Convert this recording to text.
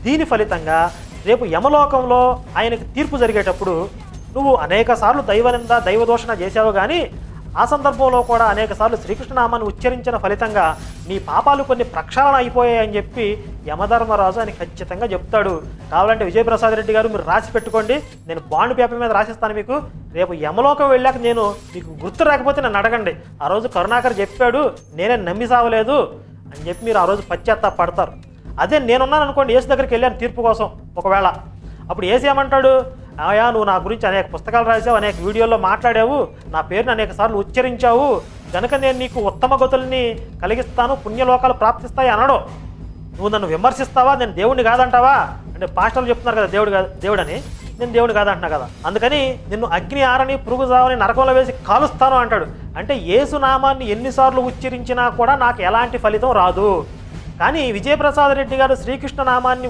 దీని ఫలితంగా రేపు యమలోకంలో ఆయనకు తీర్పు జరిగేటప్పుడు నువ్వు అనేక సార్లు దైవనింద దైవదోషణ చేసావు, కానీ ఆ సందర్భంలో కూడా అనేక సార్లు శ్రీకృష్ణనామాన్ని ఉచ్చరించిన ఫలితంగా నీ పాపాలు కొన్ని ప్రక్షాళన అయిపోయాయని చెప్పి యమధర్మరాజు అని ఖచ్చితంగా చెప్తాడు. కావాలంటే విజయప్రసాద్ రెడ్డి గారు మీరు రాసి పెట్టుకోండి, నేను బాండ్ పేపర్ మీద రాసిస్తాను మీకు. రేపు యమలోకం వెళ్ళాక నేను మీకు గుర్తు రాకపోతే నన్ను అడగండి, ఆ రోజు కరుణాకర్ చెప్పాడు నేనే నమ్మి సావలేదు అని చెప్పి మీరు ఆ రోజు పశ్చాత్తాపడతారు. అదే నేనున్నాను అనుకోండి, యేసు దగ్గరికి వెళ్ళాను తీర్పు కోసం ఒకవేళ, అప్పుడు యేసు ఏమంటాడు, ఆయా నువ్వు నా గురించి అనేక పుస్తకాలు రాసావు, అనేక వీడియోల్లో మాట్లాడావు, నా పేరుని అనేక సార్లు ఉచ్చరించావు, కనుక నేను నీకు ఉత్తమ గతుల్ని కలిగిస్తాను, పుణ్యలోకాలు ప్రాప్తిస్తాయి అనడు. నువ్వు నన్ను విమర్శిస్తావా, నేను దేవుడిని కాదంటావా అంటే పాస్టర్లు చెప్తున్నారు కదా దేవుడని, నేను దేవుడు కాదంటున్నా కదా, అందుకని నిన్ను అగ్ని ఆరని పురుగు జావని నరకంలో వేసి కాలుస్తాను అంటాడు. అంటే యేసు నామాన్ని ఎన్నిసార్లు ఉచ్చరించినా కూడా నాకు ఎలాంటి ఫలితం రాదు. కానీ విజయప్రసాద్ రెడ్డి గారు శ్రీకృష్ణ నామాన్ని